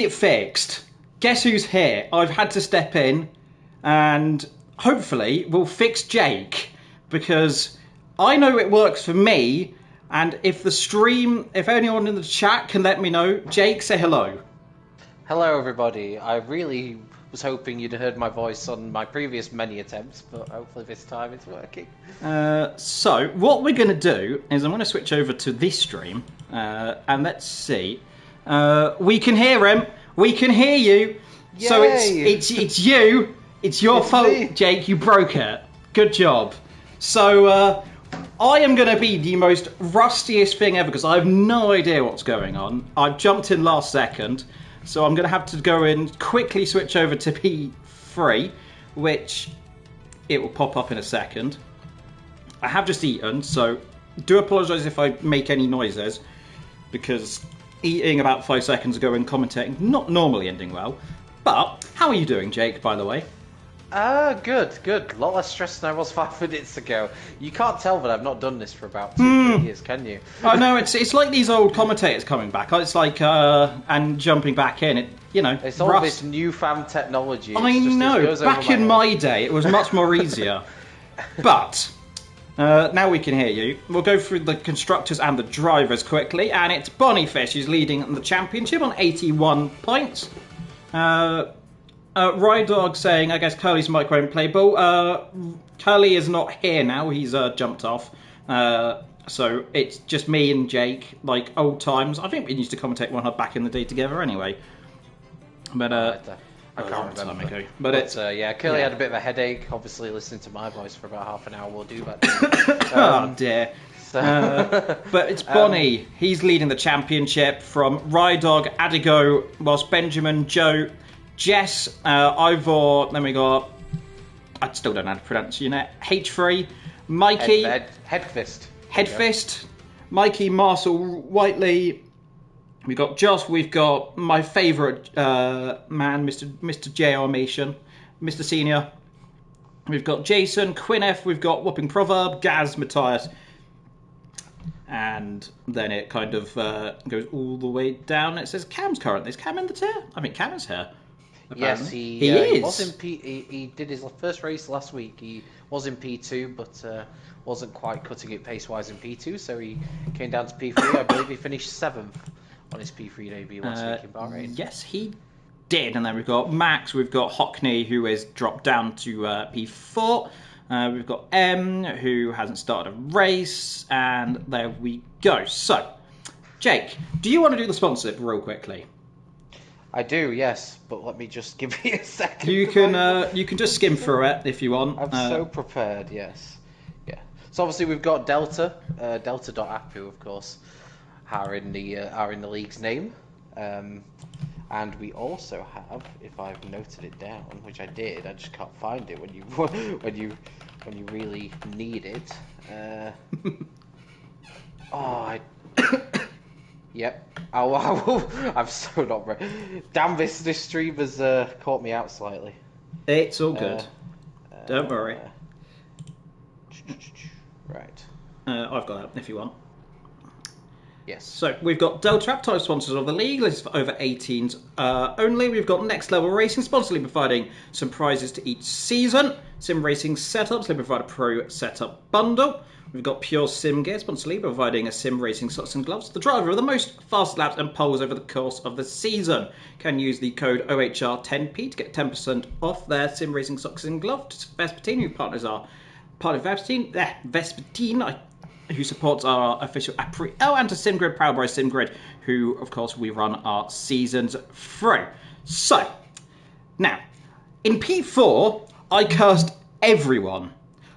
it fixed. Guess who's here? I've had to step in and hopefully we'll fix Jake because I know it works for me. And if anyone in the chat can let me know, Jake, say hello. Hello, everybody. I really was hoping you'd heard my voice on my previous many attempts, but hopefully this time it's working. So what we're going to do is I'm going to switch over to this stream and let's see. We can hear him. We can hear you. Yay. So it's you. It's your fault, me. Jake. You broke it. Good job. So I am going to be the most rustiest thing ever because I have no idea what's going on. I jumped in last second, so I'm going to have to go in, quickly switch over to P3, which it will pop up in a second. I have just eaten, so do apologise if I make any noises, because eating about 5 seconds ago and commentating, not normally ending well. But how are you doing, Jake, by the way? Good. A lot less stressed than I was 5 minutes ago. You can't tell that I've not done this for about 2-3 years, can you? I know, it's like these old commentators coming back. It's like, and jumping back in. It's all this newfound technology. I know, back in my day, it was much more easier. But now we can hear you. We'll go through the constructors and the drivers quickly. And it's Bonniefish who's leading the championship on 81 points. Rydog saying, I guess Curly's mic won't play ball. Curly is not here now, he's jumped off. So it's just me and Jake, like old times. I think we used to commentate one back in the day together anyway. But I can't remember. Ago. But Curly had a bit of a headache. Obviously, listening to my voice for about half an hour will do that. Oh dear. But it's Bonnie. He's leading the championship from Rydog, Adigo, whilst Benjamin, Joe, Jess, Ivor, then we got, I still don't know how to pronounce your name, H3, Mikey, Headfist, Mikey, Marcel, Whiteley, we've got Joss, we've got my favourite man, Mr. J.R. Mason, Mr. Senior, we've got Jason, Quinef, we've got Whopping Proverb, Gaz, Matthias, and then it kind of goes all the way down. It says Cam's currently. Is Cam in the tier? I think Cam is here. Yes, he is. He was in he did his first race last week. He was in P2, but wasn't quite cutting it pace-wise in P2, so he came down to P3. I believe he finished 7th on his P3 debut last week in Bahrain. Yes, he did. And then we've got Max, we've got Hockney, who has dropped down to P4. We've got M, who hasn't started a race, and there we go. So, Jake, do you want to do the sponsorship real quickly? I do, yes, but let me just give you a second. You can just skim through it if you want. I'm so prepared, yes. Yeah. So obviously we've got Delta, Delta.app, who of course are in the league's name, and we also have, if I've noted it down, which I did, I just can't find it when you really need it. Yep. I'm so not ready. Damn, this stream has caught me out slightly. It's all good. Don't worry. Right. I've got that if you want. Yes. So we've got Delta.app, type sponsors of the league. This is for over 18s only. We've got Next Level Racing, sponsorly providing some prizes to each season. Sim Racing Setups, they provide a pro setup bundle. We've got Pure Sim Gear, sponsorly providing a sim racing socks and gloves. The driver of the most fast laps and poles over the course of the season can use the code OHR10P to get 10% off their sim racing socks and gloves. Vespertine, who partners are part of Vespertine, who supports our official Apri. And to SimGrid, powered by SimGrid, who, of course, we run our seasons through. So, now, in P4, I cursed everyone.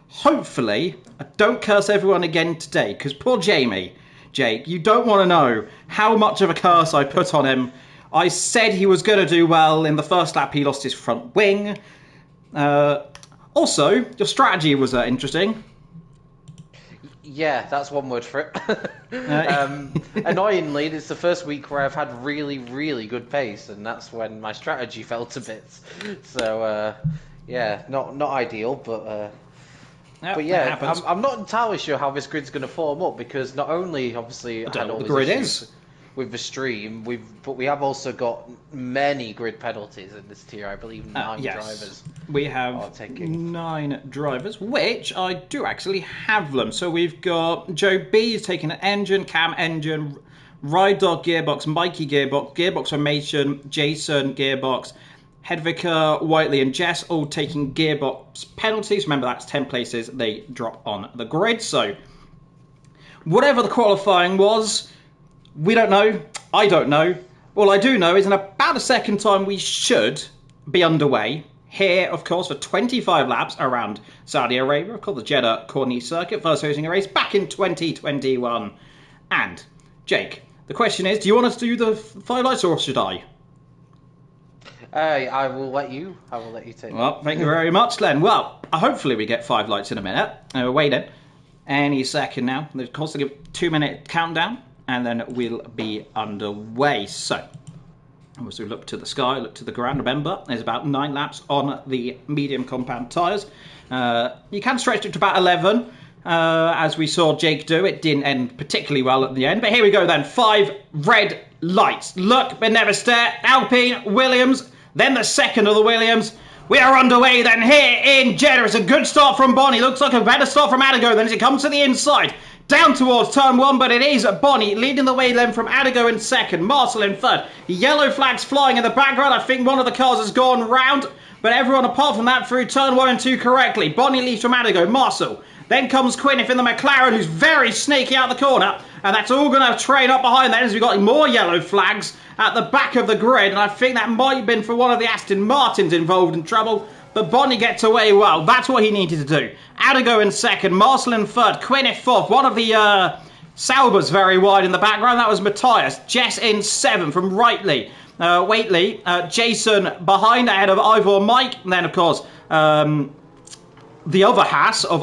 Hopefully, I don't curse everyone again today, because poor Jamie, Jake, you don't want to know how much of a curse I put on him. I said he was going to do well. In the first lap, he lost his front wing. Also, your strategy was interesting. Yeah, that's one word for it. Annoyingly, it's the first week where I've had really, really good pace, and that's when my strategy fell to bits. So, yeah, not ideal, but yeah, I'm not entirely sure how this grid's going to form up, because not only, obviously, I don't know what the grid is. with the stream. But we have also got many grid penalties in this tier. I believe 9 drivers. We have 9 drivers, which I do actually have them. So we've got Joe B is taking an engine, Cam engine, Ride Dog gearbox, Mikey gearbox, gearbox formation, Jason gearbox, Hedvika, Whiteley and Jess all taking gearbox penalties. Remember, that's 10 places they drop on the grid. So whatever the qualifying was, we don't know. I don't know. All I do know is in about a second time we should be underway. Here, of course, for 25 laps around Saudi Arabia, called the Jeddah Corniche Circuit, first hosting a race back in 2021. And, Jake, the question is, do you want us to do the 5 lights or should I? I will let you take Well, thank you very much, Glenn. Well, hopefully we get 5 lights in a minute. We're waiting any second now. Of course, they'll give a 2-minute countdown, and then we'll be underway. So, as we look to the sky, look to the ground, remember, there's about 9 laps on the medium compound tyres. You can stretch it to about 11, as we saw Jake do. It didn't end particularly well at the end, but here we go then. 5 red lights. Look, but never stare. Alpine, Williams, then the second of the Williams. We are underway then here in Jeddah. It's a good start from Bonnie. Looks like a better start from Adigo then as it comes to the inside. Down towards turn 1, but it is Bonnie leading the way then from Adigo in second. Marcel in third. Yellow flags flying in the background. I think one of the cars has gone round, but everyone apart from that through turn 1 and 2 correctly. Bonnie leads from Adigo. Marcel. Then comes Quinniff in the McLaren, who's very sneaky out the corner. And that's all going to train up behind that as we've got more yellow flags at the back of the grid. And I think that might have been for one of the Aston Martins involved in trouble. But Bonnie gets away well. That's what he needed to do. Adigo in second, Marcel in third, Quinniff fourth. One of the Saubers very wide in the background. That was Matthias. Jess in seventh from Waitley. Jason behind ahead of Ivor Mike. And then, of course, the other Haas of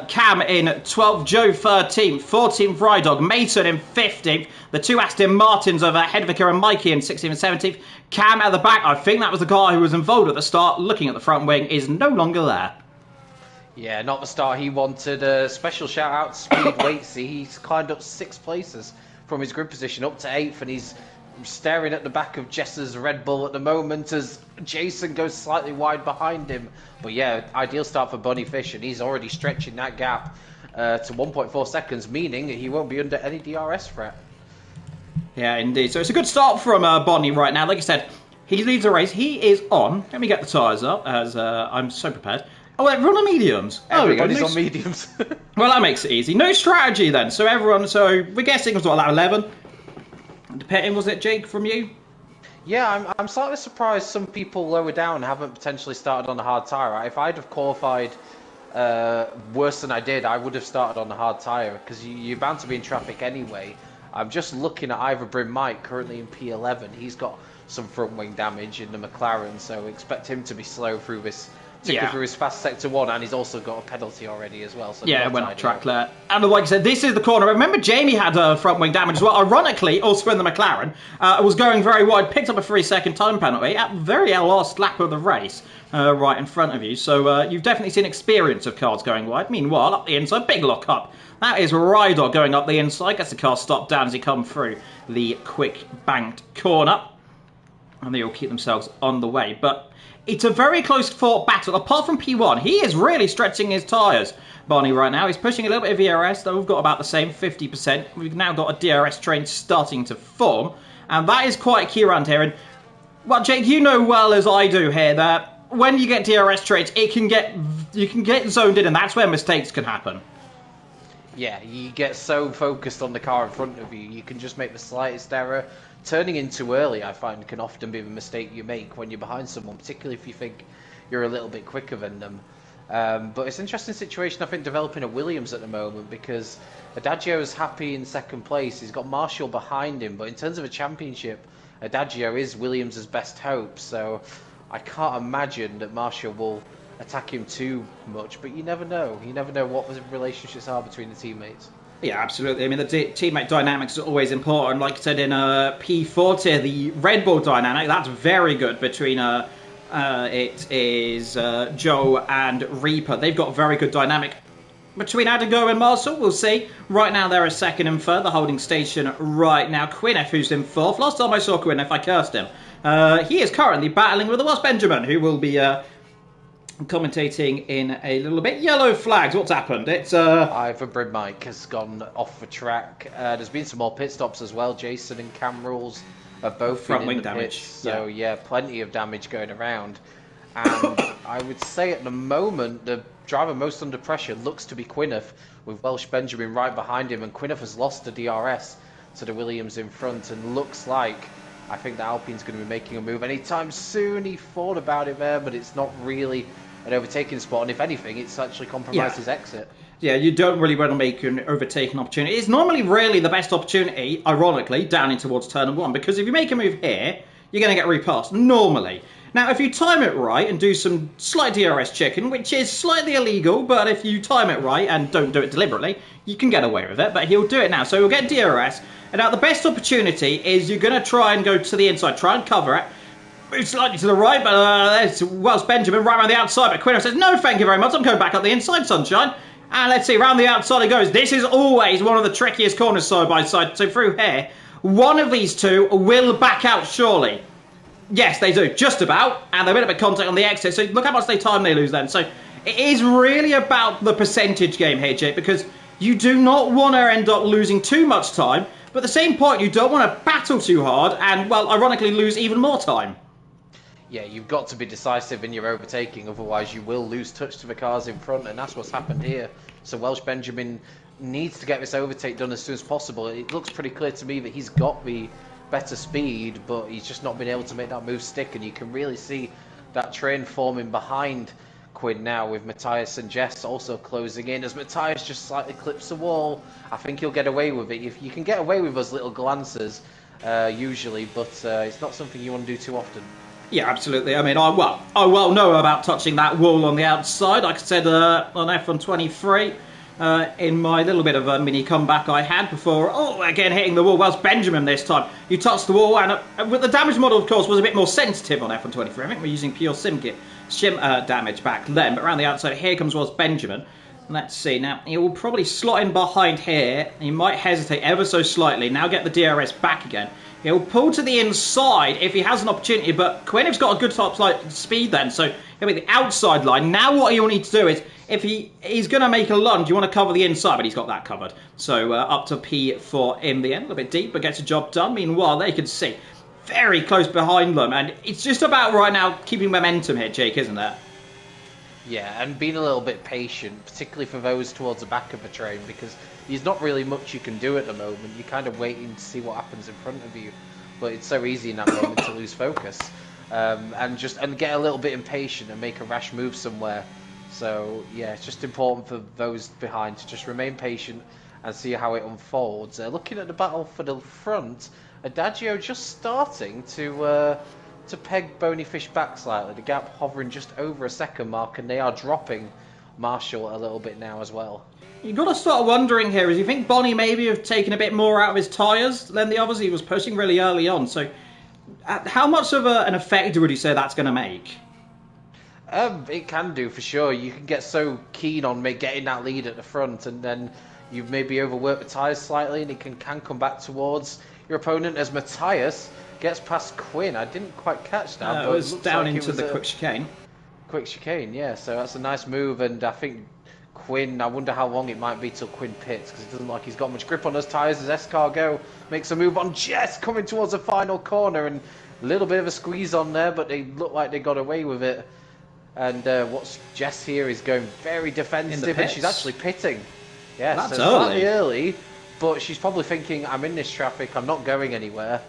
Cam in 12th, Joe 13th, 14th Rydog, Mason in 15th, the 2 Aston Martins of Hedvika and Mikey in 16th and 17th, Cam at the back. I think that was the guy who was involved at the start, looking at the front wing, is no longer there. Yeah, not the start he wanted. A special shout out to Speed Waitsy. He's climbed up 6 places from his grid position up to 8th, and he's staring at the back of Jess's Red Bull at the moment as Jason goes slightly wide behind him. But yeah, ideal start for Bunny Fish, and he's already stretching that gap to 1.4 seconds, meaning he won't be under any DRS threat. Yeah, indeed. So it's a good start from Bonnie right now. Like I said, he leads the race. He is on. Let me get the tyres up, as I'm so prepared. Oh, everyone on mediums. Everybody's on mediums. Well, that makes it easy. No strategy then. So everyone. So we're guessing it was what, lap 11. Depending, was it Jake from you? Yeah, I'm slightly surprised some people lower down haven't potentially started on a hard tyre. If I'd have qualified worse than I did, I would have started on a hard tyre because you're bound to be in traffic anyway. I'm just looking at Ivor Brim Mike, currently in P11. He's got some front wing damage in the McLaren, so expect him to be slow through this. Particularly through his fast sector 1, and he's also got a penalty already as well. So yeah, went off track there. And like I said, this is the corner. Remember, Jamie had front wing damage as well. Ironically, also in the McLaren, was going very wide, picked up a 3-second time penalty at the very last lap of the race, right in front of you. So you've definitely seen experience of cars going wide. Meanwhile, up the inside, big lock up. That is Rydor going up the inside. Gets the car stopped down as he comes through the quick banked corner. And they all keep themselves on the way. But it's a very close fought battle. Apart from P1, he is really stretching his tyres, Barney, right now. He's pushing a little bit of ERS, though we've got about the same, 50%. We've now got a DRS train starting to form. And that is quite key around here. And, well, Jake, you know well as I do here that when you get DRS trains, you can get zoned in, and that's where mistakes can happen. Yeah, you get so focused on the car in front of you, you can just make the slightest error. Turning in too early, I find, can often be the mistake you make when you're behind someone, particularly if you think you're a little bit quicker than them. But it's an interesting situation, I think, developing at Williams at the moment, because Adagio is happy in second place. He's got Marshall behind him, but in terms of a championship, Adagio is Williams' best hope, so I can't imagine that Marshall will attack him too much, but you never know. You never know what the relationships are between the teammates. Yeah, absolutely. I mean, the teammate dynamics is always important. Like I said, in P4 tier, the Red Bull dynamic, that's very good between it is Joe and Reaper. They've got a very good dynamic. between Adigo and Marshall, we'll see. Right now they're a second and third, the holding station right now. Quinnef, who's in fourth. Last time I saw Quinnef, I cursed him. He is currently battling with the Welsh Benjamin, who will be commentating in a little bit. Yellow flags, what's happened? It's Ivor Bryn Mike has gone off the track. There's been some more pit stops as well. Jason and Cam Rules have both front been wing in the damage. pits, so yeah, plenty of damage going around. And I would say at the moment the driver most under pressure looks to be Quinnef, with Welsh Benjamin right behind him, and Quinnef has lost the DRS to the Williams in front, and looks like I think the Alpine's going to be making a move anytime soon. He thought about it there, but it's not really an overtaking spot, and if anything, it's actually compromised his exit. Yeah, you don't really want to make an overtaking opportunity. It's normally really the best opportunity, ironically, down in towards turn 1, because if you make a move here, you're going to get repassed, normally. Now, if you time it right and do some slight DRS checking, which is slightly illegal, but if you time it right and don't do it deliberately, you can get away with it, but he'll do it now. So he'll get DRS, and now the best opportunity is you're going to try and go to the inside, try and cover it. Move slightly to the right, but there's Welsh Benjamin right around the outside, but Quinnef says, no, thank you very much, I'm going back up the inside, sunshine. And let's see, round the outside it goes. This is always one of the trickiest corners side by side. So through here, one of these two will back out surely. Yes, they do, just about. And they're a bit of a contact on the exit. So look how much time they lose then. So it is really about the percentage game here, Jake, because you do not want to end up losing too much time. But at the same point, you don't want to battle too hard and, well, ironically lose even more time. Yeah, you've got to be decisive in your overtaking, otherwise you will lose touch to the cars in front, and that's what's happened here. So Welsh Benjamin needs to get this overtake done as soon as possible. It looks pretty clear to me that he's got the better speed, but he's just not been able to make that move stick, and you can really see that train forming behind Quinn now, with Matthias and Jess also closing in. As Matthias just slightly clips the wall, I think he'll get away with it. If you can get away with those little glances, usually, but it's not something you want to do too often. Yeah, absolutely. I mean, I well know about touching that wall on the outside. Like I said on F1 23, in my little bit of a mini comeback I had before, again hitting the wall. Welsh Benjamin this time. You touched the wall, and with the damage model, of course, was a bit more sensitive on F1 23. I think we're using pure sim damage back then, but around the outside, here comes Welsh Benjamin. Let's see, now he will probably slot in behind here. He might hesitate ever so slightly. Now get the DRS back again. He'll pull to the inside if he has an opportunity, but Quinnef's got a good top speed then, so he'll be the outside line. Now what he'll need to do is, if he's going to make a lunge, you want to cover the inside, but he's got that covered. So up to P4 in the end, a little bit deep, but gets a job done. Meanwhile, they can see very close behind them, and it's just about right now keeping momentum here, Jake, isn't it? Yeah, and being a little bit patient, particularly for those towards the back of the train, because there's not really much you can do at the moment. You're kind of waiting to see what happens in front of you, but it's so easy in that moment to lose focus and get a little bit impatient and make a rash move somewhere. So yeah, it's just important for those behind to just remain patient and see how it unfolds. Looking at the battle for the front, Adagio just starting to peg Bonyfish back slightly. The gap hovering just over a second mark, and they are dropping Marshall a little bit now as well. You've got to start wondering here, is you think Bonnie maybe have taken a bit more out of his tyres than the others? He was pushing really early on, so how much of an effect would you say that's going to make? It can do, for sure. You can get so keen on getting that lead at the front, and then you maybe overwork the tyres slightly, and it can come back towards your opponent as Matthias gets past Quinn. I didn't quite catch that. But it was down into the quick chicane. Quick chicane, yeah. So that's a nice move, and I think Quinn, I wonder how long it might be till Quinn pits, because it doesn't look like he's got much grip on those tyres as Escargo makes a move on Jess, coming towards the final corner, and a little bit of a squeeze on there, but they look like they got away with it. And what's Jess here is going very defensive, and she's actually pitting. Yeah, that's so slightly early, but she's probably thinking, I'm in this traffic, I'm not going anywhere,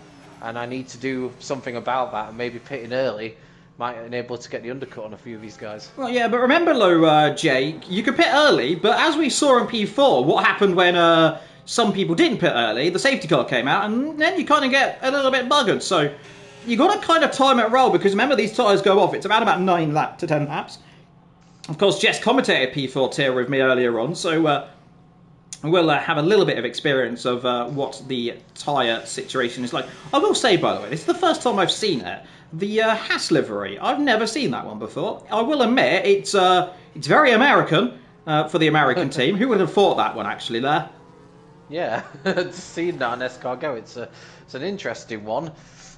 and I need to do something about that, and maybe pitting early might enable to get the undercut on a few of these guys. Well, yeah, but remember, though, Jake, you could pit early, but as we saw in P4, what happened when some people didn't pit early, the safety car came out, and then you kind of get a little bit buggered. So you got to kind of time it roll, because remember, these tyres go off. It's around about 9 to 10 laps. Of course, Jess commentated P4 tier with me earlier on, so we'll have a little bit of experience of what the tyre situation is like. I will say, by the way, this is the first time I've seen it. The Haas livery. I've never seen that one before. I will admit, it's very American. for the American team. Who would have thought that one, actually, there? Yeah, seeing that on escargot, it's an interesting one.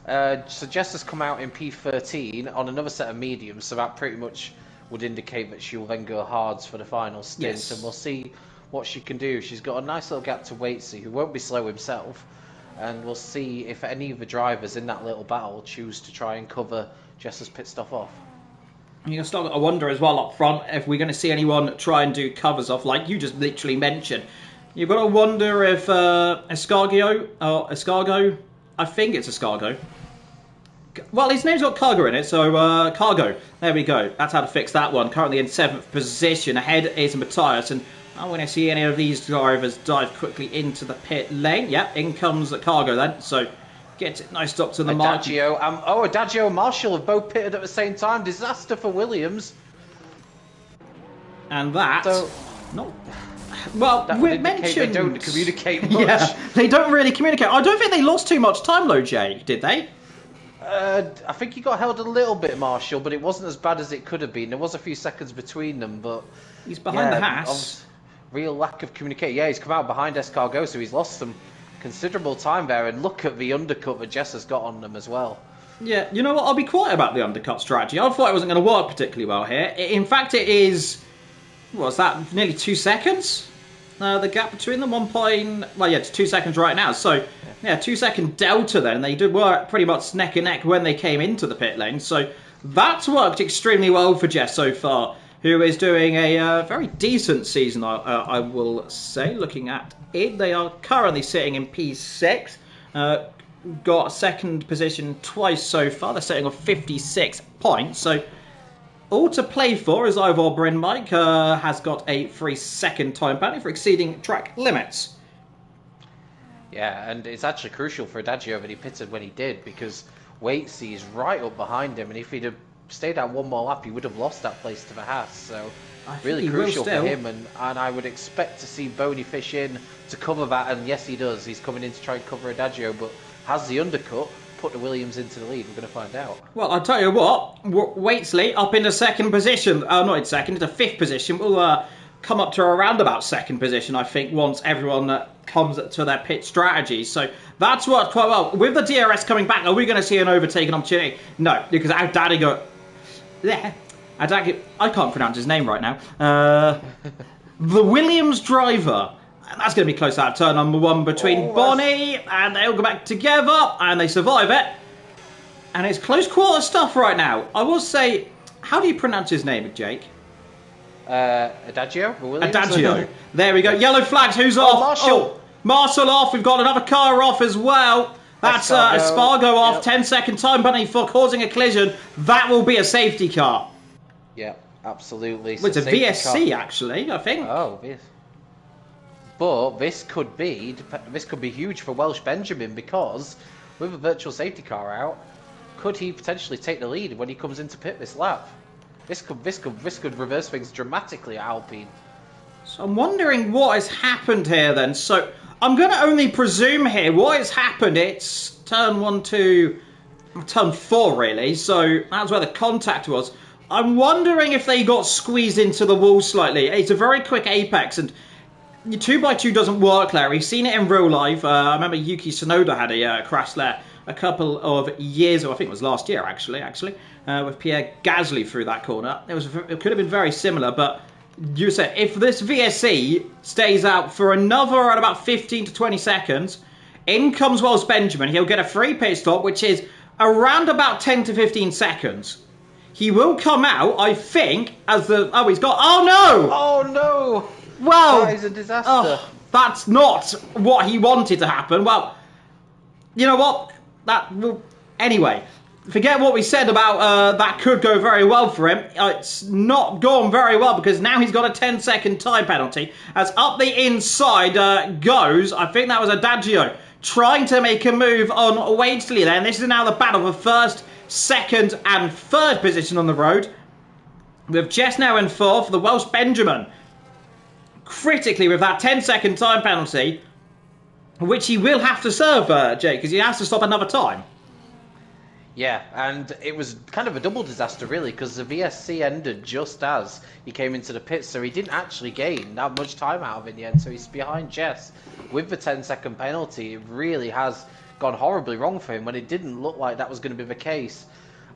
So Jess has come out in P13 on another set of mediums, so that pretty much would indicate that she'll then go hards for the final stint, Yes. and we'll see what she can do. She's got a nice little gap to Waitsy, who won't be slow himself, and we'll see if any of the drivers in that little battle choose to try and cover Jess's pit stop off. You can start to wonder as well up front if we're going to see anyone try and do covers off, like you just literally mentioned. You've got to wonder if Escargot, I think it's Escargot. Well, his name's got Cargo in it, so Cargo. There we go. That's how to fix that one. Currently in 7th position. Ahead is Matthias, and I want to see any of these drivers dive quickly into the pit lane. Yep, in comes the Cargo then. So gets it nice stop to the mark. Adagio and Marshall have both pitted at the same time. Disaster for Williams. And that... So, well, we they mentioned... don't communicate much. Yeah, they don't really communicate. I don't think they lost too much time though, Jay, did they? I think he got held a little bit, Marshall, but it wasn't as bad as it could have been. There was a few seconds between them, but... He's behind the Haas. Real lack of communication. Yeah, he's come out behind Escargot, so he's lost some considerable time there. And look at the undercut that Jess has got on them as well. Yeah, you know what? I'll be quiet about the undercut strategy. I thought it wasn't going to work particularly well here. In fact, it is... What's that? Nearly 2 seconds? The gap between them, well, yeah, it's 2 seconds right now. So, yeah, 2 second delta then. They did work pretty much neck and neck when they came into the pit lane. So, that's worked extremely well for Jess so far, who is doing a very decent season, I will say. Looking at it, they are currently sitting in P6. Got second position twice so far. They're sitting on 56 points. So, all to play for as Ivor Bryn Mike has got a 3-second time penalty for exceeding track limits. Yeah, and it's actually crucial for Adagio that he pitted when he did, because Waitsy is right up behind him, and if he'd have stayed out one more lap, he would have lost that place to the Haas. So really crucial for him, and I would expect to see Boney Fish in to cover that, and yes, he does. He's coming in to try and cover Adagio, but has the undercut put the Williams into the lead? We're going to find out. Well, I'll tell you what, Waitsley up into second position, not in second, into 5th position, will come up to around about second position, I think, once everyone comes to their pit strategy. So that's worked quite well. With the DRS coming back, are we going to see an overtaking opportunity? No, because Adagio... I can't pronounce his name right now. The Williams driver... And that's going to be close out of turn number 1 between Bonnie, and they all go back together, and they survive it. And it's close quarter stuff right now. I will say, how do you pronounce his name, Jake? Adagio? Adagio. There we go. Yellow flags, who's off? Marshall. Marshall off. We've got another car off as well. That's Espargo off. Yep. 10-second time penalty for causing a collision. That will be a safety car. Yeah, absolutely. Well, it's a VSC, actually, I think. Oh, VSC. But this could be huge for Welsh Benjamin, because with a virtual safety car out, could he potentially take the lead when he comes into pit this lap? This could reverse things dramatically at Alpine. So I'm wondering what has happened here then. So I'm going to only presume here what has happened. It's turn 1 to turn 4 really. So that's where the contact was. I'm wondering if they got squeezed into the wall slightly. It's a very quick apex, and 2x2 doesn't work there. We've seen it in real life. I remember Yuki Tsunoda had a crash there a couple of years ago. I think it was last year, actually, with Pierre Gasly through that corner. It could have been very similar, but you said if this VSC stays out for another at about 15 to 20 seconds, in comes Welsh Benjamin. He'll get a free pit stop, which is around about 10 to 15 seconds. He will come out, I think, as the... Oh, he's got... Oh, no! Oh, no! Well, that is a disaster. That's not what he wanted to happen. Well, you know what? Anyway, forget what we said about that could go very well for him. It's not gone very well, because now he's got a 10-second time penalty. As up the inside goes, I think that was Adagio trying to make a move on Wadesley there. And this is now the battle for 1st, 2nd and 3rd position on the road. With Jess now in 4th, the Welsh Benjamin critically with that 10-second time penalty, which he will have to serve, Jake, because he has to stop another time. Yeah, and it was kind of a double disaster, really, because the VSC ended just as he came into the pits, so he didn't actually gain that much time out of it in the end. So he's behind Jess with the 10-second penalty. It really has gone horribly wrong for him when it didn't look like that was going to be the case.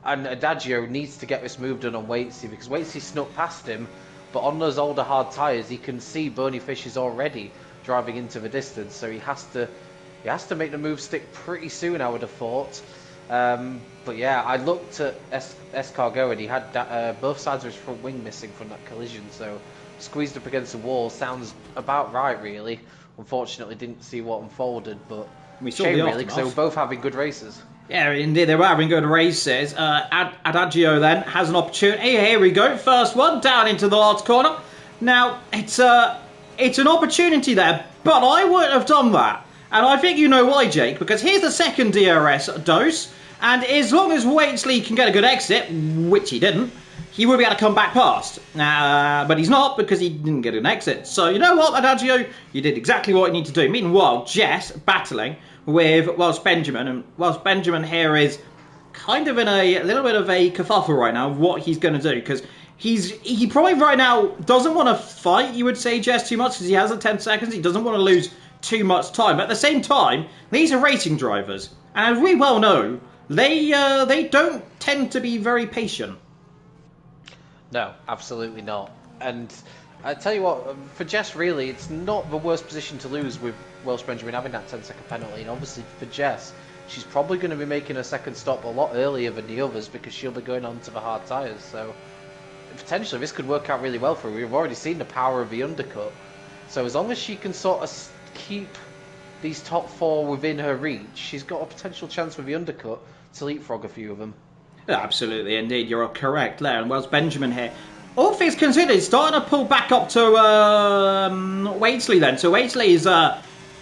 And Adagio needs to get this move done on Waitsy, because Waitsy snuck past him, but on those older hard tyres, he can see Bony Fish is already driving into the distance, so he has to make the move stick pretty soon, I would have thought. But yeah, I looked at Escargot and he had both sides of his front wing missing from that collision, so squeezed up against the wall sounds about right, really. Unfortunately, didn't see what unfolded, but We saw shame, the really, because they were both having good races. Yeah, indeed, they were having good races. Adagio then has an opportunity. Here we go, first one down into the last corner. Now, it's an opportunity there, but I wouldn't have done that. And I think you know why, Jake, because here's the second DRS dose, and as long as Waitsley can get a good exit, which he didn't, he would be able to come back past. But he's not, because he didn't get an exit. So you know what, Adagio? You did exactly what you need to do. Meanwhile, Jess battling with Welsh Benjamin, and Welsh Benjamin here is kind of in a little bit of a kerfuffle right now of what he's going to do, because he probably right now doesn't want to fight, you would say, Jess, too much, because he has the 10 seconds. He doesn't want to lose too much time. But at the same time, these are racing drivers, and as we well know, they don't tend to be very patient. No, absolutely not. And I tell you what, for Jess, really, it's not the worst position to lose with Welsh Benjamin having that 10-second penalty. And obviously for Jess, she's probably going to be making her second stop a lot earlier than the others, because she'll be going on to the hard tyres. So potentially this could work out really well for her. We've already seen the power of the undercut. So as long as she can sort of keep these top four within her reach, she's got a potential chance with the undercut to leapfrog a few of them. Absolutely, indeed, you're correct there. And Welsh Benjamin here, all things considered, is starting to pull back up to Waitsley then. So Waitsley is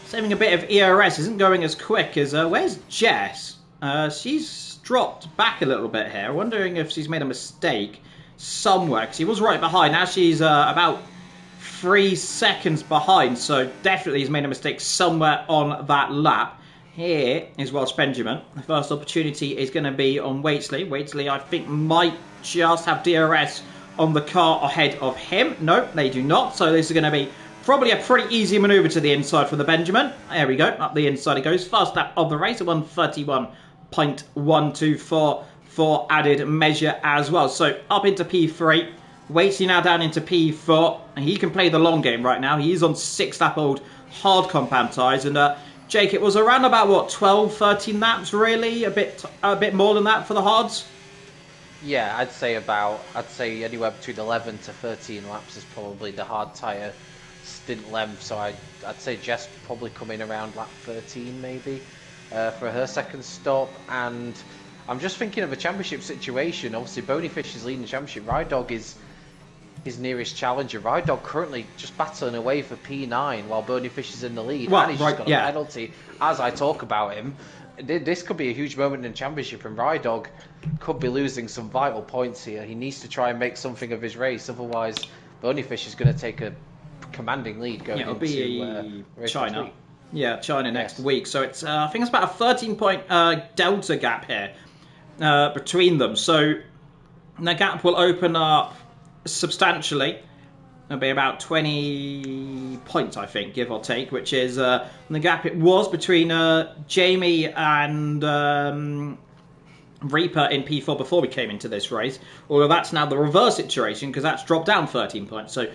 saving a bit of ERS, isn't going as quick as... where's Jess? She's dropped back a little bit here. Wondering if she's made a mistake somewhere, because she was right behind. Now she's about 3 seconds behind, so definitely he's made a mistake somewhere on that lap. Here is Welsh Benjamin. The first opportunity is going to be on Waitsley. Waitsley, I think, might just have DRS on the car ahead of him. No, they do not. So this is going to be probably a pretty easy manoeuvre to the inside for the Benjamin. There we go. Up the inside it goes. First lap of the race at 1:31.124 for added measure as well. So up into P3. Waitsley now down into P4. And he can play the long game right now. He is on 6-lap old hard compound tyres. And Jake, it was around about, what, 12, 13 laps, really? A bit more than that for the hards? Yeah, I'd say anywhere between 11 to 13 laps is probably the hard tyre stint length. So I'd say Jess probably come in around lap 13, maybe, for her second stop. And I'm just thinking of a championship situation. Obviously, Bonyfish is leading the championship. Ride Dog is his nearest challenger. Ride Dog currently just battling away for P9 while Bonyfish is in the lead. Well, and he's just got a penalty as I talk about him. This could be a huge moment in the championship, and Ride Dog could be losing some vital points here. He needs to try and make something of his race, otherwise Bonyfish is going to take a commanding lead going into China. Yeah, China next week. So it's I think it's about a 13-point delta gap here between them. So the gap will open up substantially. It'll be about 20 points, I think, give or take, which is the gap it was between Jamie and Reaper in P4 before we came into this race. Although that's now the reverse situation, because that's dropped down 13 points. So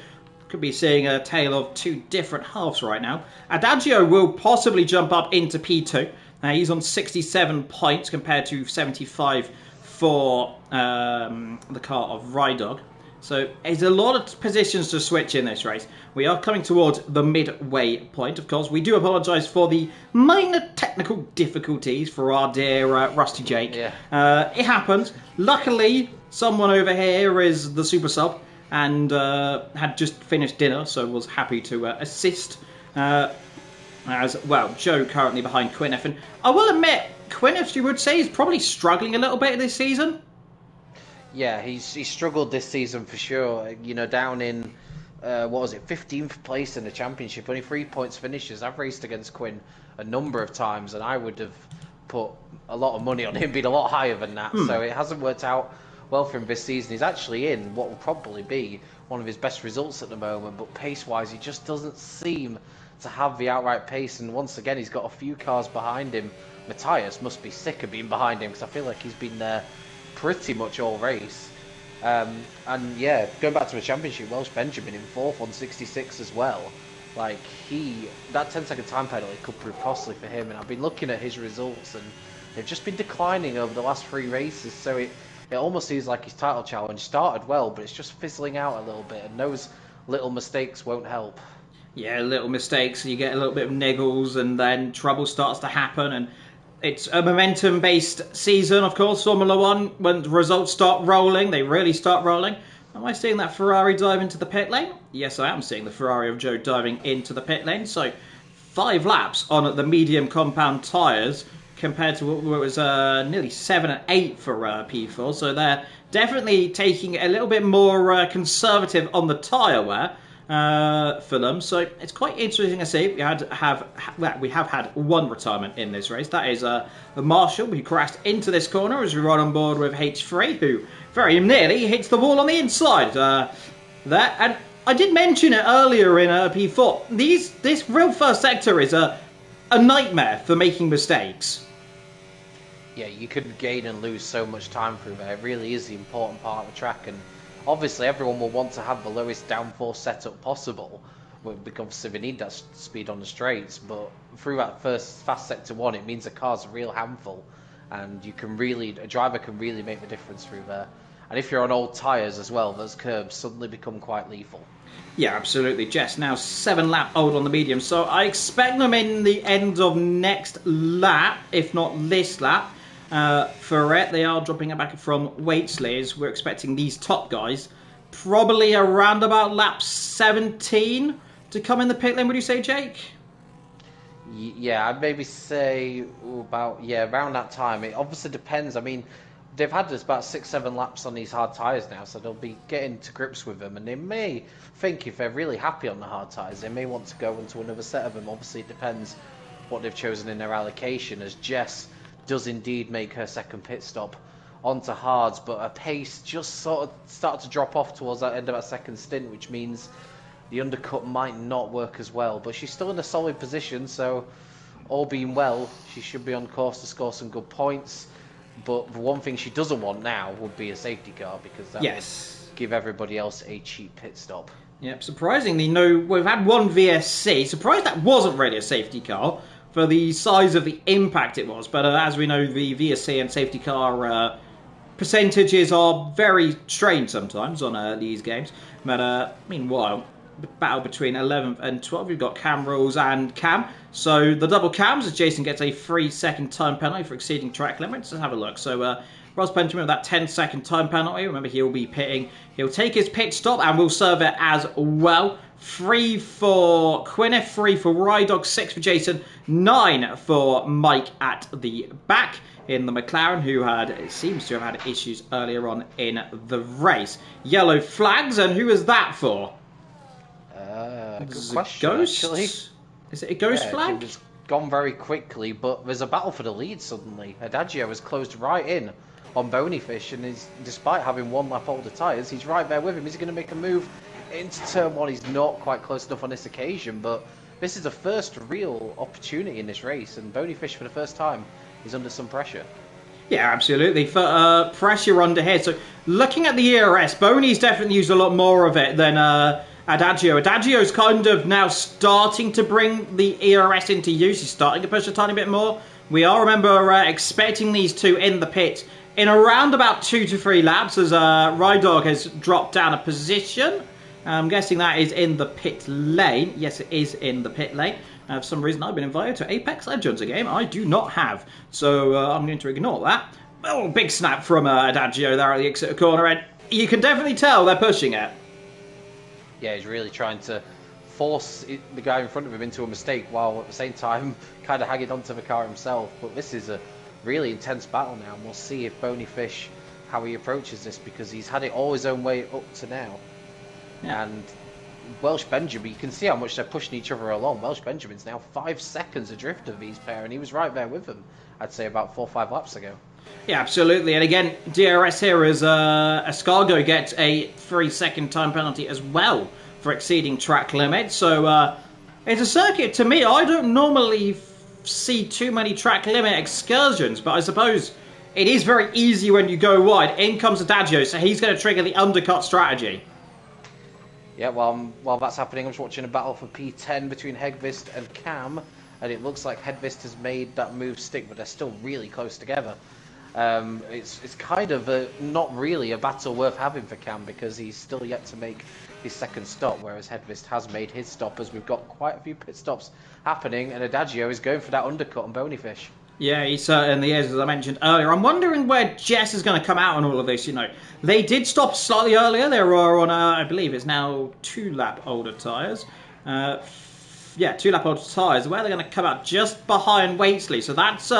could be seeing a tale of two different halves right now. Adagio will possibly jump up into P2. Now he's on 67 points compared to 75 for the car of Ride Dog. So there's a lot of positions to switch in this race. We are coming towards the midway point, of course. We do apologise for the minor technical difficulties for our dear Rusty Jake. Yeah. It happens. Luckily, someone over here is the super sub and had just finished dinner, so was happy to assist. As well, Joe currently behind Quinnef. And I will admit, Quinnef, you would say, is probably struggling a little bit this season. Yeah, he's struggled this season for sure. You know, down in, 15th place in the championship, only 3 points finishes. I've raced against Quinn a number of times, and I would have put a lot of money on him being a lot higher than that. So it hasn't worked out well for him this season. He's actually in what will probably be one of his best results at the moment, but pace-wise, he just doesn't seem to have the outright pace. And once again, he's got a few cars behind him. Matthias must be sick of being behind him, because I feel like he's been there pretty much all race. And yeah, going back to the championship, Welsh Benjamin in 4th on 66 as well. Like, that 10-second time penalty could prove costly for him, and I've been looking at his results, and they've just been declining over the last 3 races, so it almost seems like his title challenge started well, but it's just fizzling out a little bit, and those little mistakes won't help. Yeah, little mistakes, you get a little bit of niggles, and then trouble starts to happen, and it's a momentum-based season, of course, Formula 1. When the results start rolling, they really start rolling. Am I seeing that Ferrari dive into the pit lane? Yes, I am seeing the Ferrari of Joe diving into the pit lane. So 5 laps on the medium compound tyres compared to what was nearly 7 and 8 for P4. So they're definitely taking a little bit more conservative on the tyre wear for them. So it's quite interesting to see. We have had one retirement in this race. That is Marshall, who crashed into this corner as we ride on board with H3, who very nearly hits the wall on the inside there. And I did mention it earlier in P4. This real first sector is a nightmare for making mistakes. Yeah, you could gain and lose so much time through there. It really is the important part of the track, and obviously everyone will want to have the lowest downforce setup possible, because they need that speed on the straights. But through that first fast sector 1, it means the car's a real handful, and a driver can really make the difference through there. And if you're on old tyres as well, those curbs suddenly become quite lethal. Yeah, absolutely. Jess now 7 lap old on the medium, so I expect them in the end of next lap, if not this lap. For it, they are dropping it back from Waitsley. We're expecting these top guys probably around about lap 17 to come in the pit lane. Would you say, Jake? Yeah, I'd maybe say around that time. It obviously depends. I mean, they've had this about 6-7 laps on these hard tyres now, so they'll be getting to grips with them, and they may think, if they're really happy on the hard tyres, they may want to go into another set of them. Obviously, it depends what they've chosen in their allocation, as Jess does indeed make her second pit stop onto hards, but her pace just sort of started to drop off towards that end of that second stint, which means the undercut might not work as well. But she's still in a solid position, so all being well, she should be on course to score some good points. But the one thing she doesn't want now would be a safety car, because that would give everybody else a cheap pit stop. Yep, surprisingly, no, we've had one VSC. Surprised that wasn't really a safety car for the size of the impact it was. But as we know, the VSC and safety car percentages are very strange sometimes on these games. But meanwhile, the battle between 11th and 12th, we've got Cam Rules and Cam. So the double cams, as Jason gets a 3-second time penalty for exceeding track limits. Let's have a look. So Ross Benjamin with that 10-second time penalty. Remember, he'll be pitting. He'll take his pit stop and will serve it as well. 3 for Quinniff, 3 for Rydog, 6 for Jason, 9 for Mike at the back in the McLaren, who seems to have had issues earlier on in the race. Yellow flags, and who is that for? Good question, Ghost? actually. Is it a ghost flag? It was gone very quickly, but there's a battle for the lead suddenly. Adagio has closed right in on Bonyfish, and despite having 1 lap older tyres, he's right there with him. Is he going to make a move into turn 1? He's not quite close enough on this occasion, but this is the first real opportunity in this race, and Bonyfish for the first time is under some pressure. Yeah, absolutely. For pressure under here. So looking at the ERS, Boney's definitely used a lot more of it than Adagio. Adagio's kind of now starting to bring the ERS into use. He's starting to push a tiny bit more. We are, remember, expecting these two in the pit in around about 2 to 3 laps, as Rydog has dropped down a position. I'm guessing that is in the pit lane. Yes, it is in the pit lane. For some reason, I've been invited to Apex Legends, a game I do not have. So I'm going to ignore that. Oh, big snap from Adagio there at the exit corner. And you can definitely tell they're pushing it. Yeah, he's really trying to force the guy in front of him into a mistake, while at the same time kind of hanging onto the car himself. But this is a really intense battle now, and we'll see if Bonyfish, how he approaches this, because he's had it all his own way up to now. Yeah. And Welsh Benjamin, you can see how much they're pushing each other along. Welsh Benjamin's now 5 seconds adrift of these pair, and he was right there with them, I'd say about 4 or 5 laps ago. Yeah, absolutely. And again, DRS here as Escargo gets a 3-second time penalty as well for exceeding track limits. So it's a circuit, to me, I don't normally see too many track limit excursions, but I suppose it is very easy when you go wide. In comes Adagio, so he's going to trigger the undercut strategy. Yeah, while that's happening, I'm just watching a battle for P10 between Hedvist and Cam, and it looks like Hedvist has made that move stick, but they're still really close together. It's kind of not really a battle worth having for Cam, because he's still yet to make his second stop, whereas Hedvist has made his stop, as we've got quite a few pit stops happening, and Adagio is going for that undercut on Bonyfish. Yeah, he certainly is, as I mentioned earlier. I'm wondering where Jess is going to come out on all of this, you know. They did stop slightly earlier. They were on, I believe it's now 2-lap older tyres. Yeah, 2-lap older tyres, where they're going to come out just behind Waitsley. So that's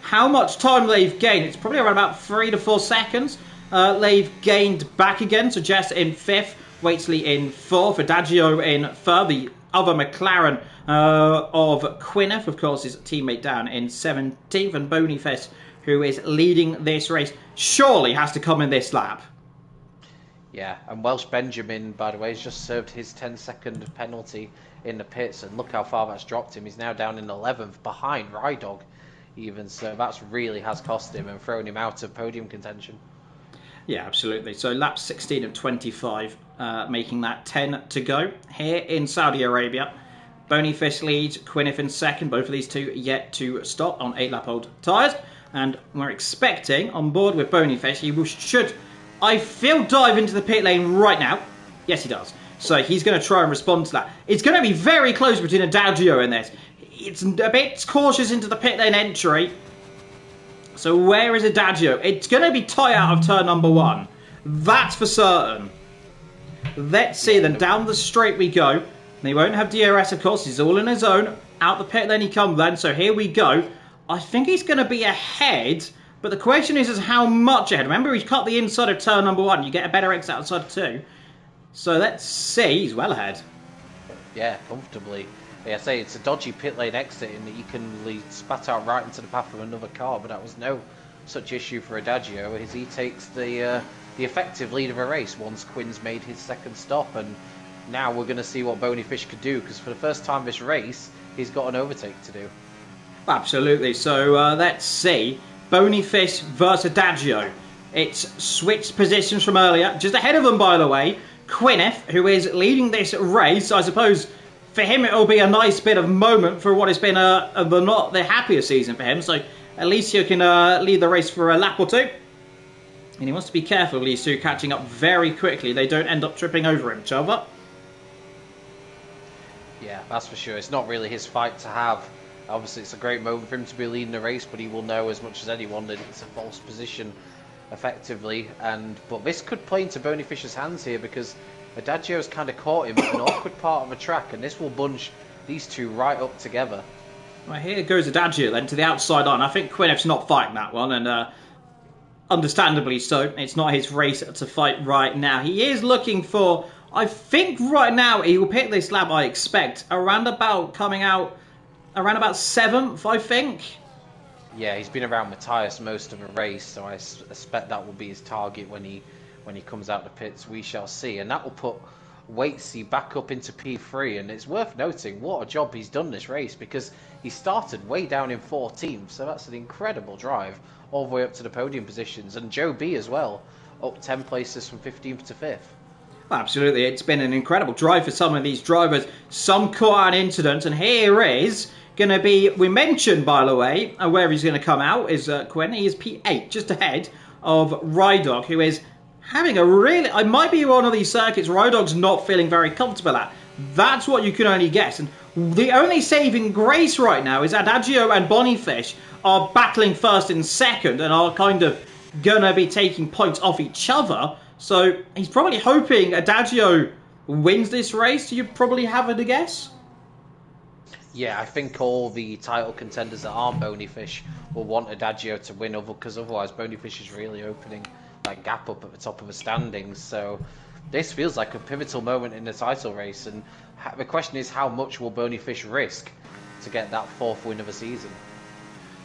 how much time they've gained. It's probably around about 3 to 4 seconds. They've gained back again. So Jess in 5th, Waitsley in 4th, Adagio in 3rd. The other McLaren of Quinneth, of course, his teammate down in 17th, and Bonyfish, who is leading this race, surely has to come in this lap. Yeah, and Welsh Benjamin, by the way, has just served his 10-second penalty in the pits, and look how far that's dropped him. He's now down in 11th, behind Rydog even, so that really has cost him and thrown him out of podium contention. Yeah, absolutely. So laps 16 and 25, making that 10 to go here in Saudi Arabia. Bonyfish leads, Quinneth in 2nd. Both of these two yet to stop on 8-lap old tyres. And we're expecting, on board with Bonyfish, he should, I feel, dive into the pit lane right now. Yes, he does. So he's going to try and respond to that. It's going to be very close between Adagio and this. It's a bit cautious into the pit lane entry. So where is Adagio? It's going to be tight out of turn number 1. That's for certain. Let's see then. Down the straight we go. They won't have DRS, of course. He's all in his own. Out the pit lane he comes then. So here we go. I think he's going to be ahead. But the question is how much ahead. Remember, he cut the inside of turn number 1. You get a better exit outside of 2. So let's see. He's well ahead. Yeah, comfortably. Yeah, I say it's a dodgy pit lane exit in that you can spat out right into the path of another car, but that was no such issue for Adagio, as he takes the effective lead of a race once Quinn's made his second stop. And now we're going to see what Bonyfish could do, because for the first time this race, he's got an overtake to do. Absolutely. So let's see. Bonyfish versus Adagio. It's switched positions from earlier. Just ahead of them, by the way, Quinneth, who is leading this race. I suppose for him it will be a nice bit of moment for what has been not the happiest season for him. So at least you can lead the race for a lap or two. And he wants to be careful of these two catching up very quickly. They don't end up tripping over each other. Yeah, that's for sure. It's not really his fight to have. Obviously, it's a great moment for him to be leading the race, but he will know as much as anyone that it's a false position, effectively. But this could play into Bonyfish's hands here, because Adagio's kind of caught him at an awkward part of the track, and this will bunch these two right up together. Well, here goes Adagio then to the outside line. I think Quinneth's not fighting that one, and understandably so. It's not his race to fight right now. He is looking for, I think right now he will pick this lap, I expect, around about 7th, I think. Yeah, he's been around Matthias most of the race, so I expect that will be his target when he comes out the pits. We shall see, and that will put Waitsy back up into P3. And it's worth noting what a job he's done this race, because he started way down in 14th, so that's an incredible drive all the way up to the podium positions. And Joe B as well, up 10 places from 15th to 5th. Absolutely, it's been an incredible drive for some of these drivers. Some caught an incident, and here is going to be, we mentioned, by the way, where he's going to come out is Quinn. He is P8, just ahead of Rydog, who is having a really, it might be one of these circuits Rydog's not feeling very comfortable at. That's what you can only guess. And the only saving grace right now is Adagio and Bonyfish are battling first and second and are kind of going to be taking points off each other. So he's probably hoping Adagio wins this race. Do you probably have a guess? Yeah, I think all the title contenders that aren't Bonyfish will want Adagio to win, because otherwise Bonyfish is really opening that gap up at the top of the standings. So this feels like a pivotal moment in the title race, and the question is, how much will Bonyfish risk to get that 4th win of a season?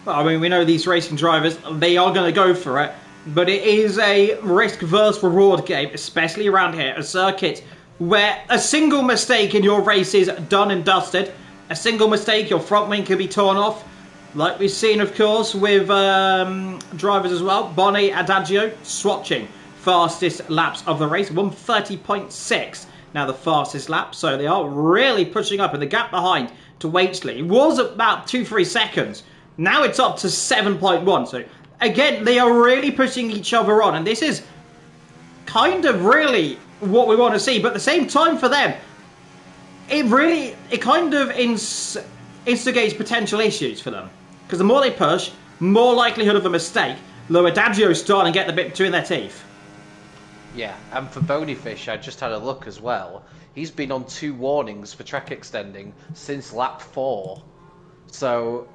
Well, I mean, we know these racing drivers, they are going to go for it, but it is a risk versus reward game, especially around here, a circuit where a single mistake in your race is done and dusted. A single mistake, your front wing can be torn off, like we've seen, of course, with drivers as well. Bonnie Adagio swatching fastest laps of the race, 1:30.6. Now the fastest lap, so they are really pushing up, and the gap behind to Waitsley was about 2-3 seconds. Now it's up to 7.1. So again, they are really pushing each other on, and this is kind of really what we want to see. But at the same time, for them, it kind of instigates potential issues for them, because the more they push, more likelihood of a mistake. Low Adagio starting to get the bit between their teeth. Yeah, and for Bonyfish, I just had a look as well. He's been on 2 warnings for track extending since lap 4. So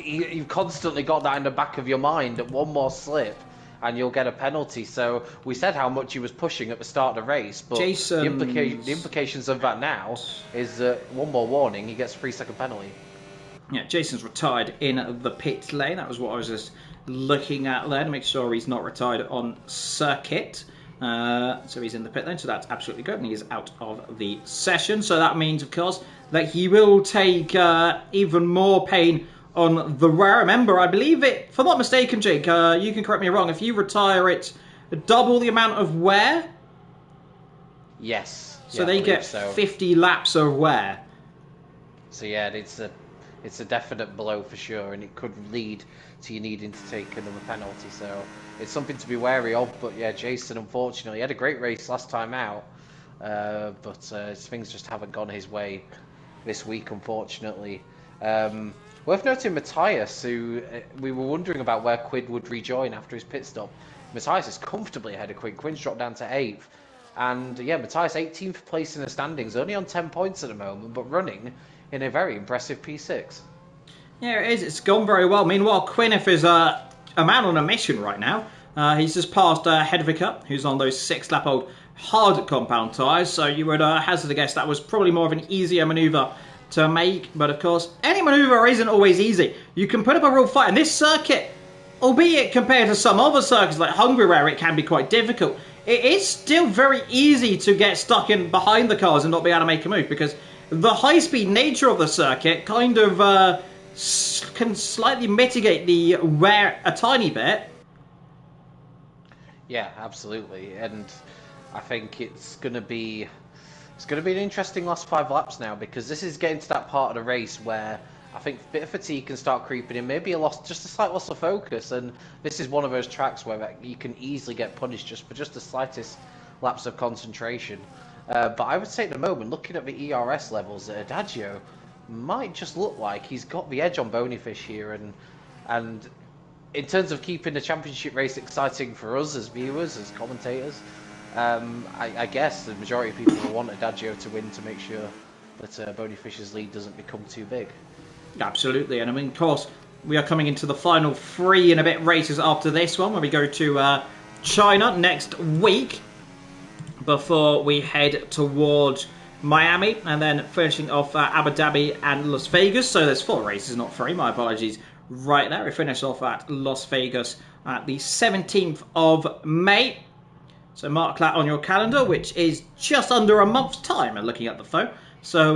you've constantly got that in the back of your mind that one more slip and you'll get a penalty. So we said how much he was pushing at the start of the race, but the implications of that now is one more warning, he gets a 3-second penalty. Yeah, Jason's retired in the pit lane. That was what I was just looking at there to make sure he's not retired on circuit. So he's in the pit lane, so that's absolutely good, and he is out of the session. So that means, of course, that he will take even more pain on the wear. Remember, I believe it, if I'm not mistaken, Jake, you can correct me wrong, if you retire it, double the amount of wear? Yes. So they get 50 laps of wear. So yeah, it's a definite blow for sure, and it could lead to you needing to take another penalty. So it's something to be wary of. But yeah, Jason, unfortunately, had a great race last time out, but things just haven't gone his way this week, unfortunately. Worth noting Matthias, who we were wondering about where Quinn would rejoin after his pit stop. Matthias is comfortably ahead of Quinn. Quinn's dropped down to 8th. And yeah, Matthias 18th place in the standings, only on 10 points at the moment, but running in a very impressive P6. Yeah, it is. It's gone very well. Meanwhile, Quinnif is a man on a mission right now. He's just passed Hedvika, who's on those 6-lap-old hard compound tyres. So you would hazard a guess that was probably more of an easier manoeuvre to make. But of course, any manoeuvre isn't always easy. You can put up a real fight. And this circuit, albeit compared to some other circuits like Hungary where it can be quite difficult, it is still very easy to get stuck in behind the cars and not be able to make a move, because the high-speed nature of the circuit kind of can slightly mitigate the wear a tiny bit. Yeah, absolutely, and I think it's going to be an interesting last 5 laps now, because this is getting to that part of the race where I think a bit of fatigue can start creeping in, maybe just a slight loss of focus, and this is one of those tracks where you can easily get punished just for just the slightest lapse of concentration. But I would say at the moment, looking at the ERS levels, Adagio might just look like he's got the edge on Bonyfish here, and in terms of keeping the championship race exciting for us as viewers, as commentators, I guess the majority of people will want Adagio to win to make sure that Bonyfish's lead doesn't become too big. Absolutely, and I mean, of course, we are coming into the final 3 and a bit races after this one, when we go to China next week, before we head towards Miami, and then finishing off Abu Dhabi and Las Vegas. So there's 4 races, not 3, my apologies right there. We finish off at Las Vegas at the 17th of May. So mark that on your calendar, which is just under a month's time, and looking at the phone. So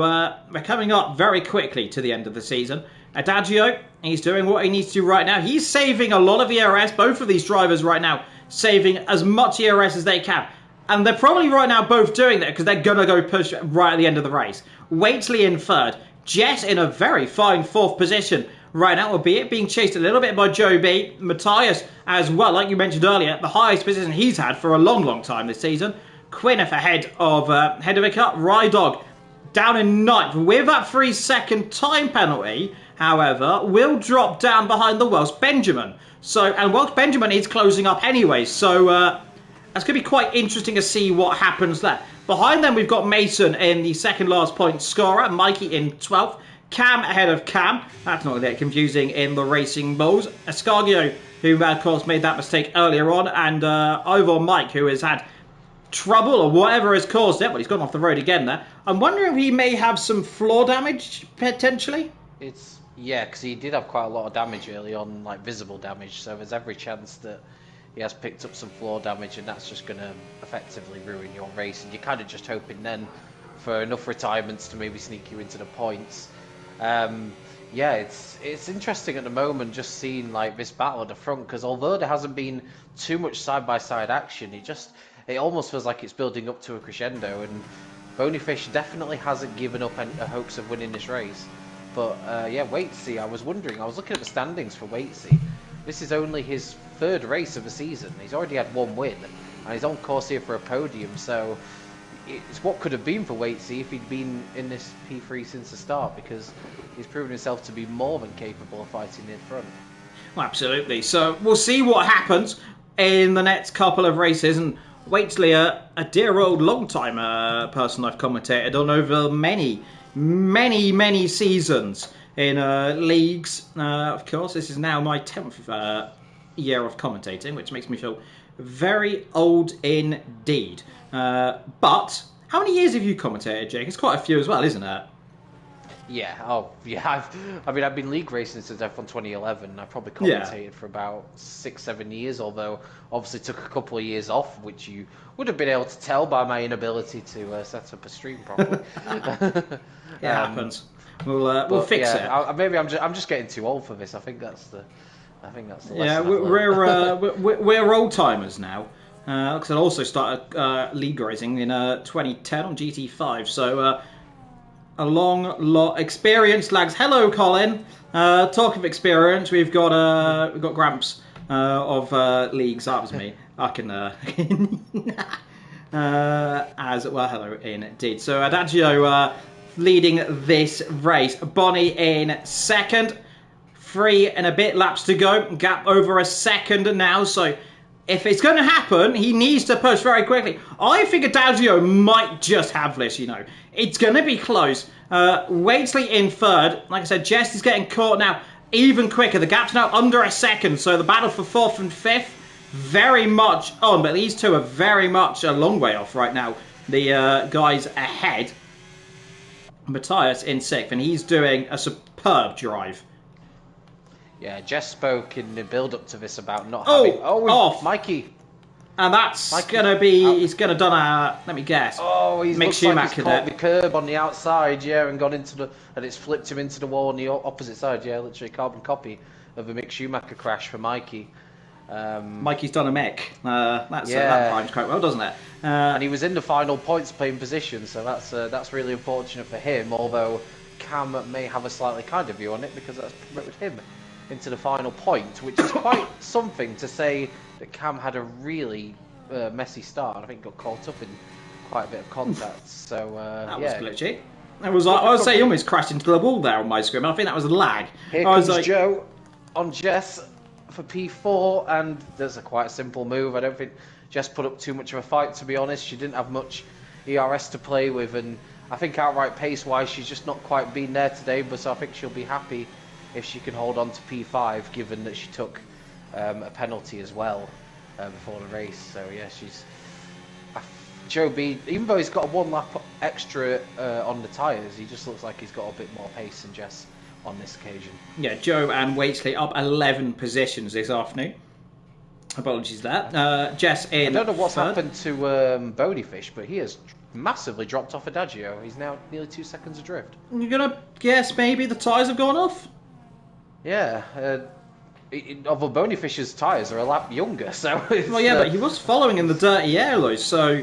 we're coming up very quickly to the end of the season. Adagio, he's doing what he needs to do right now. He's saving a lot of ERS, both of these drivers right now, saving as much ERS as they can. And they're probably right now both doing that because they're going to go push right at the end of the race. Waitsley in 3rd. Jess in a very fine 4th position right now, albeit being chased a little bit by Joe B. Matthias as well, like you mentioned earlier, the highest position he's had for a long, long time this season. Quinnif ahead of Hedvika. Rydog down in 9th with that 3-second time penalty, however, will drop down behind the Welsh Benjamin. And Welsh Benjamin is closing up anyway, so that's going to be quite interesting to see what happens there. Behind them, we've got Mason in the 2nd last point scorer, Mikey in 12th, Cam ahead of Cam. That's not going to get confusing in the Racing Bulls. Escargio, who of course made that mistake earlier on, and over Mike, who has had trouble or whatever has caused it. Well, he's gone off the road again there. I'm wondering if he may have some floor damage, potentially. Yeah, because he did have quite a lot of damage early on, like visible damage, so there's every chance that he has picked up some floor damage, and that's just going to effectively ruin your race, and you're kind of just hoping then for enough retirements to maybe sneak you into the points. Yeah, it's interesting at the moment just seeing like this battle at the front, because although there hasn't been too much side-by-side action, it almost feels like it's building up to a crescendo, and Bonyfish definitely hasn't given up any hopes of winning this race. But yeah, Waitsy, I was looking at the standings for Waitsy. This is only his third race of the season. He's already had one win, and he's on course here for a podium, so it's what could have been for Waitsy if he'd been in this P3 since the start, because he's proven himself to be more than capable of fighting in front. Well, absolutely. So we'll see what happens in the next couple of races. And Waitsley, a dear old long-time person I've commentated on over many seasons in leagues. Of course, this is now my 10th year of commentating, which makes me feel very old indeed. But how many years have you commentated, Jake? It's quite a few as well, isn't it? Yeah, I've been league racing since F1 2011. I probably commentated for about 6-7 years, although obviously took a couple of years off, which you would have been able to tell by my inability to set up a stream properly. It happens. We'll fix it. I'm just getting too old for this. I think that's the yeah, we're old timers now. Because I also started league racing in 2010 on GT5, so a long experience, lads. Hello, Colin. Talk of experience, we've got Gramps of leagues. That was me. I can as well. Hello, indeed. So Adagio leading this race. Bonnie in second. 3 and a bit laps to go. Gap over a second now. So if it's going to happen, he needs to push very quickly. I think Adagio might just have this, you know. It's going to be close. Waitsley in third. Like I said, Jess is getting caught now even quicker. The gap's now under a second. So the battle for 4th and 5th very much on. But these two are very much a long way off right now. The guys ahead. Matthias in 6th. And he's doing a superb drive. Yeah, Jess spoke in the build-up to this about not having... off. Mikey. And that's going to be... He's going to done a... Let me guess. Oh, he's looks like he's caught the curb on the outside, yeah, and gone into the... And it's flipped him into the wall on the opposite side, yeah, literally a carbon copy of a Mick Schumacher crash for Mikey. Mikey's done a Mick. That rhymes quite well, doesn't it? And he was in the final points playing position, so that's really unfortunate for him, although Cam may have a slightly kinder view on it because that's promoted him into the final point, which is quite something to say that Cam had a really messy start. I think got caught up in quite a bit of contact. So that was glitchy. That was I would say he almost crashed into the wall there on my screen. I think that was a lag. Here comes Joe on Jess for P4, and there's a quite simple move. I don't think Jess put up too much of a fight, to be honest. She didn't have much ERS to play with, and I think outright pace-wise, she's just not quite been there today. But so I think she'll be happy if she can hold on to P5, given that she took a penalty as well before the race. So yeah, Joe B, even though he's got a 1 lap extra on the tyres, he just looks like he's got a bit more pace than Jess on this occasion. Yeah, Joe and Waitsley up 11 positions this afternoon. Apologies there. Jess in I don't know what's third. happened to Bonyfish, but he has massively dropped off Adagio. He's now nearly 2 seconds adrift. You're going to guess maybe the tyres have gone off? Yeah, although Bonyfish's tyres are a lap younger, so... Well, yeah, but he was following in the dirty air, though, so...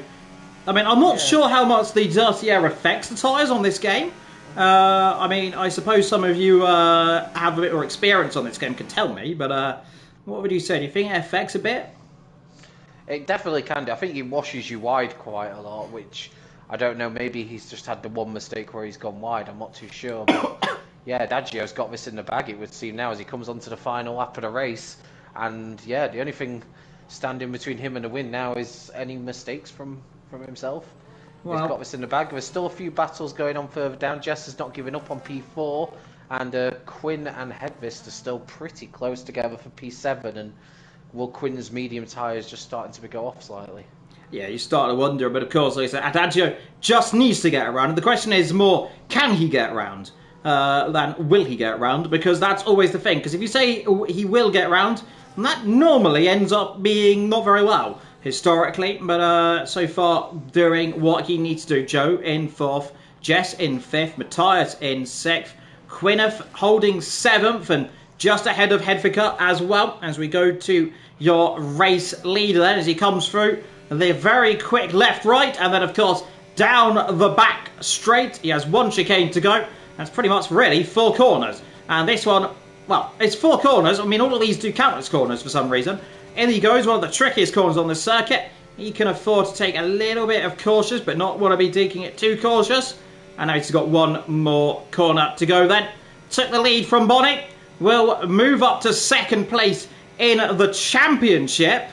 I mean, I'm not sure how much the dirty air affects the tyres on this game. I mean, I suppose some of you have a bit more experience on this game can tell me, but what would you say? Do you think it affects a bit? It definitely can do. I think it washes you wide quite a lot, which, I don't know, maybe he's just had the one mistake where he's gone wide, I'm not too sure, but... Yeah, Adagio's got this in the bag, it would seem now, as he comes onto the final lap of the race. And yeah, the only thing standing between him and the win now is any mistakes from himself. Well, he's got this in the bag. There's still a few battles going on further down. Jess has not given up on P4. And Quinn and Hedvist are still pretty close together for P7. And will Quinn's medium tyres just starting to go off slightly? Yeah, you start to wonder, but of course, like I said, Adagio just needs to get around. And the question is more, can he get around than will he get around? Because that's always the thing. Because if you say he will get around, that normally ends up being not very well, historically. But so far, doing what he needs to do. Joe in 4th, Jess in 5th, Matthias in 6th, Gwyneth holding 7th, and just ahead of Hedvika as well, as we go to your race leader then, as he comes through the very quick left-right, and then of course down the back straight. He has 1 chicane to go. That's pretty much really 4 corners, and this one, well, it's 4 corners. I mean, all of these do count as corners for some reason. In he goes, one of the trickiest corners on the circuit. He can afford to take a little bit of cautious, but not want to be taking it too cautious. And now he's got 1 more corner to go then. Took the lead from Bonnie. Will move up to 2nd place in the championship.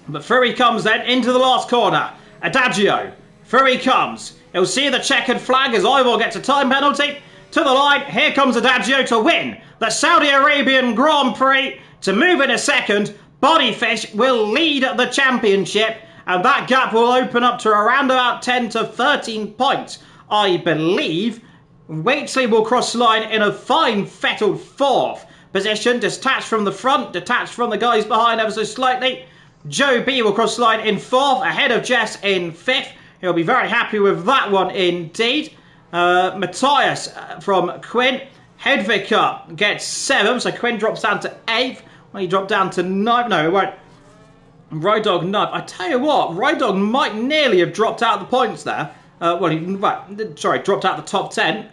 But through he comes then into the last corner. Adagio. Through he comes. He'll see the checkered flag as Ivor gets a time penalty. To the line. Here comes Adagio to win the Saudi Arabian Grand Prix. To move in a 2nd. Bodyfish will lead the championship. And that gap will open up to around about 10 to 13 points, I believe. Waitsley will cross the line in a fine fettled 4th position. Detached from the front. Detached from the guys behind ever so slightly. Joe B will cross the line in 4th, ahead of Jess in 5th. He'll be very happy with that one indeed. Matthias from Quinn. Hedvika gets 7th, so Quinn drops down to 8th. Well, he dropped down to 9th. No, it won't. Rydog 9th. I tell you what, Rydog might nearly have dropped out of the points there. Dropped out the top 10.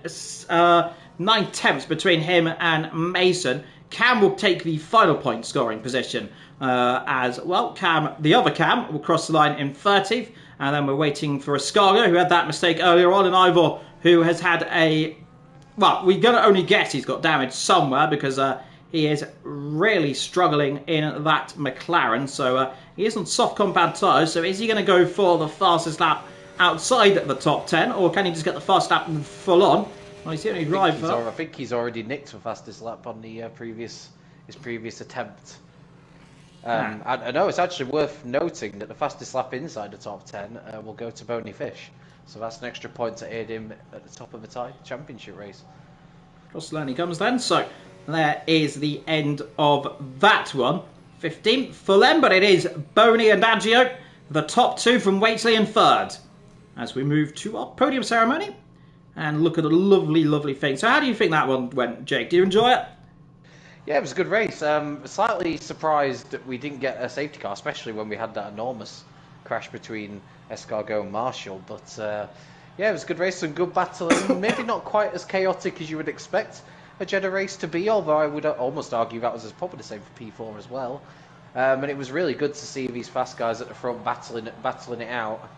9/10ths between him and Mason. Cam will take the final point scoring position as well. Cam, the other Cam, will cross the line in 30th. And then we're waiting for Escargo, who had that mistake earlier on. And Ivor, who has had a... Well, we're going to only guess he's got damage somewhere because he is really struggling in that McLaren. So he is on soft compound tyres. So is he going to go for the fastest lap outside the top 10? Or can he just get the fast lap full on? Well, he's the only driver. I think he's already nicked the fastest lap on the his previous attempt. I know it's actually worth noting that the fastest lap inside the top 10 will go to Boney Fish. So that's an extra point to aid him at the top of the championship race. Cross the line he comes then. So there is the end of that one. 15th for them, but it is Boney and Adagio, the top 2 from Waitsley and 3rd. As we move to our podium ceremony and look at a lovely, lovely thing. So how do you think that one went, Jake? Do you enjoy it? Yeah, it was a good race. Slightly surprised that we didn't get a safety car, especially when we had that enormous crash between Escargot and Marshall. But yeah, it was a good race, some good battling. Maybe not quite as chaotic as you would expect a Jeddah race to be, although I would almost argue that was probably the same for P4 as well. And it was really good to see these fast guys at the front battling it out.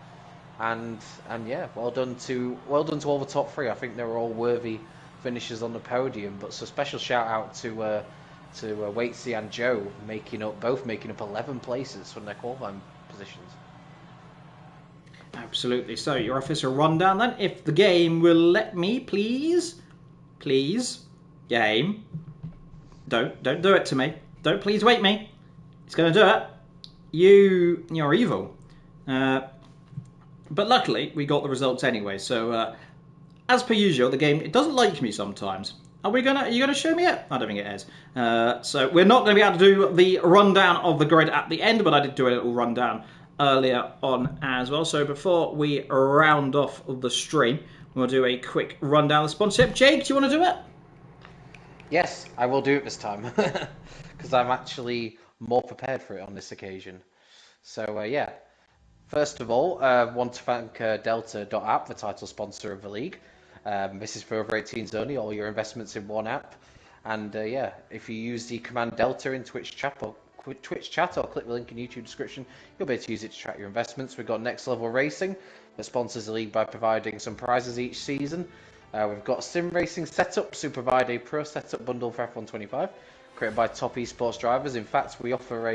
And yeah, well done to all the top 3. I think they were all worthy finishes on the podium. But so special shout out to Waitsy and Joe both making up 11 places from their qualifying positions. Absolutely. So your official rundown then, if the game will let me, please, game. Don't do it to me. Don't please wait me. It's going to do it. You're evil. But luckily, we got the results anyway. So, as per usual, the game, it doesn't like me sometimes. Are you gonna show me it? I don't think it is. So we're not going to be able to do the rundown of the grid at the end, but I did do a little rundown earlier on as well. So before we round off the stream, we'll do a quick rundown of the sponsorship. Jake, do you want to do it? Yes, I will do it this time because I'm actually more prepared for it on this occasion. So yeah. First of all, I want to thank Delta.app, the title sponsor of the league. This is for over 18s only, all your investments in one app. And yeah, if you use the command Delta in Twitch chat or click the link in YouTube description, you'll be able to use it to track your investments. We've got Next Level Racing that sponsors the league by providing some prizes each season. We've got Sim Racing Setups who provide a pro setup bundle for F125 created by top esports drivers. In fact, we offer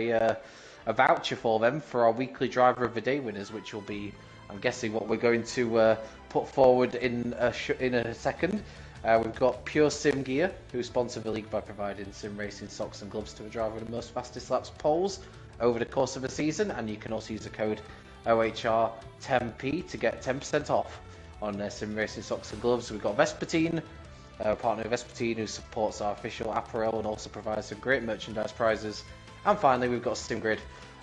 a voucher for them for our weekly driver of the day winners, which will be, I'm guessing, what we're going to put forward in a second. We've got Pure Sim Gear, who sponsor the league by providing sim racing socks and gloves to the driver with the most fastest laps polls over the course of a season, and you can also use the code OHR10P to get 10% off on their sim racing socks and gloves. We've got Vespertine, partner with Vespertine, who supports our official apparel and also provides some great merchandise prizes. And finally, we've got SimGrid.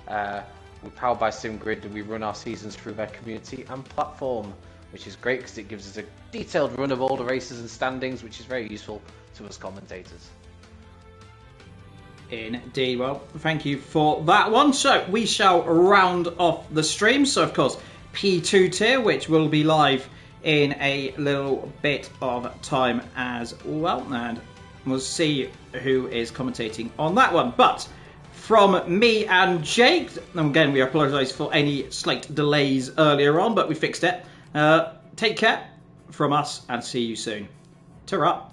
We're powered by SimGrid, and we run our seasons through their community and platform, which is great because it gives us a detailed run of all the races and standings, which is very useful to us commentators. Indeed. Well, thank you for that one. So we shall round off the stream. So, of course, P2 tier, which will be live in a little bit of time as well. And we'll see who is commentating on that one. But from me and Jake, and again, we apologise for any slight delays earlier on, but we fixed it. Take care from us and see you soon. Ta-ra.